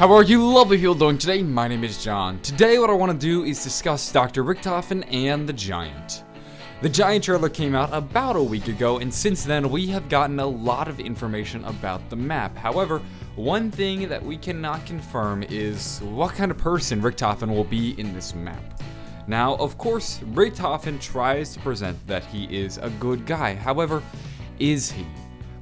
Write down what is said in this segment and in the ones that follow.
How are you lovely people doing today? My name is John. Today what I want to do is discuss Dr. Richtofen and the Giant. The Giant trailer came out about a week ago, and since then we have gotten a lot of information about the map. However, one thing that we cannot confirm is what kind of person Richtofen will be in this map. Now, of course, Richtofen tries to present that he is a good guy. However, is he?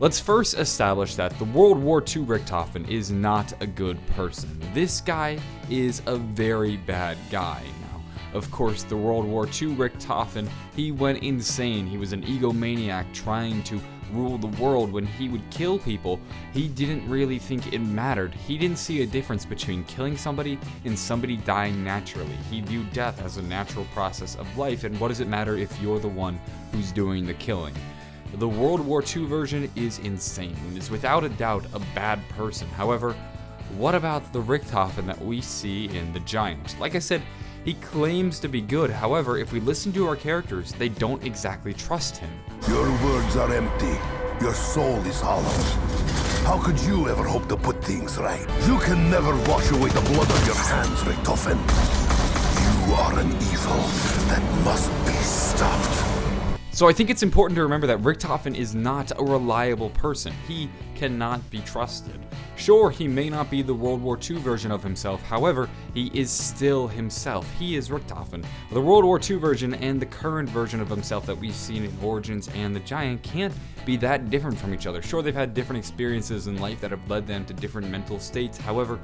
Let's first establish that the World War II Richtofen is not a good person. This guy is a very bad guy. Now, of course, the World War II Richtofen, he went insane. He was an egomaniac trying to rule the world. When he would kill people, he didn't really think it mattered. He didn't see a difference between killing somebody and somebody dying naturally. He viewed death as a natural process of life, and what does it matter if you're the one who's doing the killing? The World War II version is insane and is without a doubt a bad person. However, what about the Richtofen that we see in The Giant? Like I said, he claims to be good. However, if we listen to our characters, they don't exactly trust him. Your words are empty. Your soul is hollow. How could you ever hope to put things right? You can never wash away the blood on your hands, Richtofen. You are an evil that must be stopped. So I think it's important to remember that Richtofen is not a reliable person. He cannot be trusted. Sure, he may not be the World War II version of himself, however, he is still himself. He is Richtofen. The World War II version and the current version of himself that we've seen in Origins and The Giant can't be that different from each other. Sure, they've had different experiences in life that have led them to different mental states, however,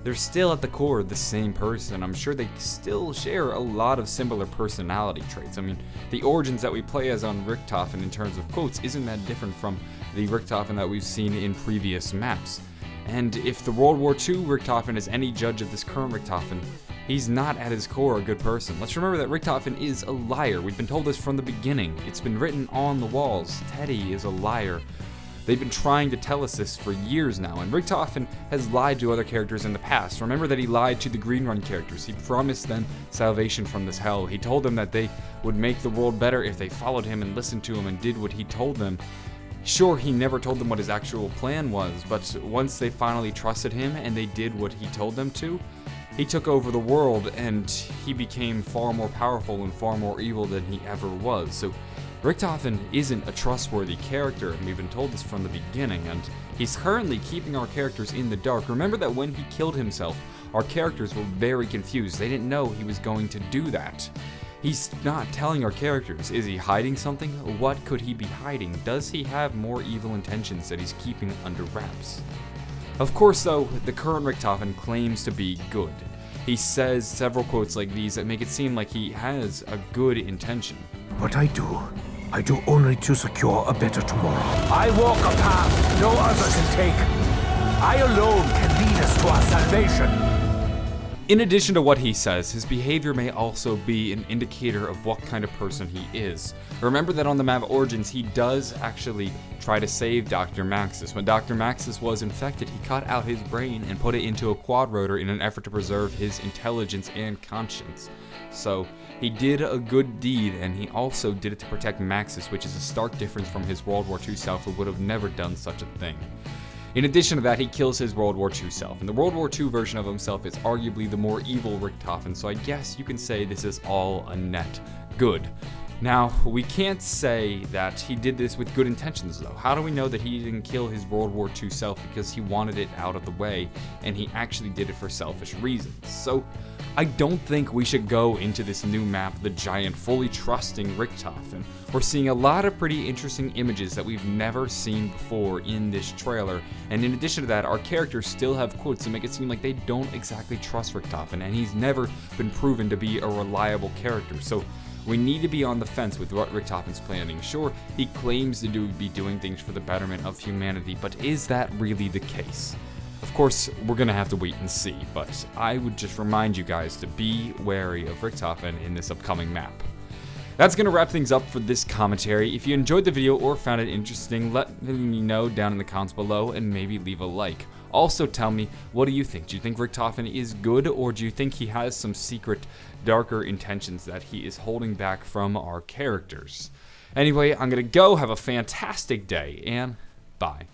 they're still at the core the same person. I'm sure they still share a lot of similar personality traits. I mean, the origins that we play as on Richtofen in terms of quotes isn't that different from the Richtofen that we've seen in previous maps. And if the World War II Richtofen is any judge of this current Richtofen, he's not at his core a good person. Let's remember that Richtofen is a liar. We've been told this from the beginning. It's been written on the walls. Teddy is a liar. They've been trying to tell us this for years now, and Richtofen has lied to other characters in the past. Remember that he lied to the Green Run characters. He promised them salvation from this hell. He told them that they would make the world better if they followed him and listened to him and did what he told them. Sure, he never told them what his actual plan was, but once they finally trusted him and they did what he told them to, he took over the world and he became far more powerful and far more evil than he ever was. So Richtofen isn't a trustworthy character, and we've been told this from the beginning, and he's currently keeping our characters in the dark. Remember that when he killed himself, our characters were very confused. They didn't know he was going to do that. He's not telling our characters. Is he hiding something? What could he be hiding? Does he have more evil intentions that he's keeping under wraps? Of course, though, the current Richtofen claims to be good. He says several quotes like these that make it seem like he has a good intention. What I do only to secure a better tomorrow. I walk a path no other can take. I alone can lead us to our salvation. In addition to what he says, his behavior may also be an indicator of what kind of person he is. Remember that on the map Origins, he does actually try to save Dr. Maxis. When Dr. Maxis was infected, he cut out his brain and put it into a quad rotor in an effort to preserve his intelligence and conscience. So he did a good deed, and he also did it to protect Maxis, which is a stark difference from his World War II self, who would have never done such a thing. In addition to that, he kills his World War II self, and the World War II version of himself is arguably the more evil Richtofen, so I guess you can say this is all a net good. Now, we can't say that he did this with good intentions, though. How do we know that he didn't kill his World War II self because he wanted it out of the way, and he actually did it for selfish reasons? So, I don't think we should go into this new map, The Giant, fully trusting Richtofen. We're seeing a lot of pretty interesting images that we've never seen before in this trailer, and in addition to that, our characters still have quotes that make it seem like they don't exactly trust Richtofen, and he's never been proven to be a reliable character. So we need to be on the fence with what Richtofen's planning. Sure, he claims to be doing things for the betterment of humanity, but is that really the case? Of course, we're gonna have to wait and see, but I would just remind you guys to be wary of Richtofen in this upcoming map. That's gonna wrap things up for this commentary. If you enjoyed the video or found it interesting, let me know down in the comments below and maybe leave a like. Also tell me, what do you think? Do you think Richtofen is good, or do you think he has some secret, darker intentions that he is holding back from our characters? Anyway, I'm gonna go, have a fantastic day, and bye.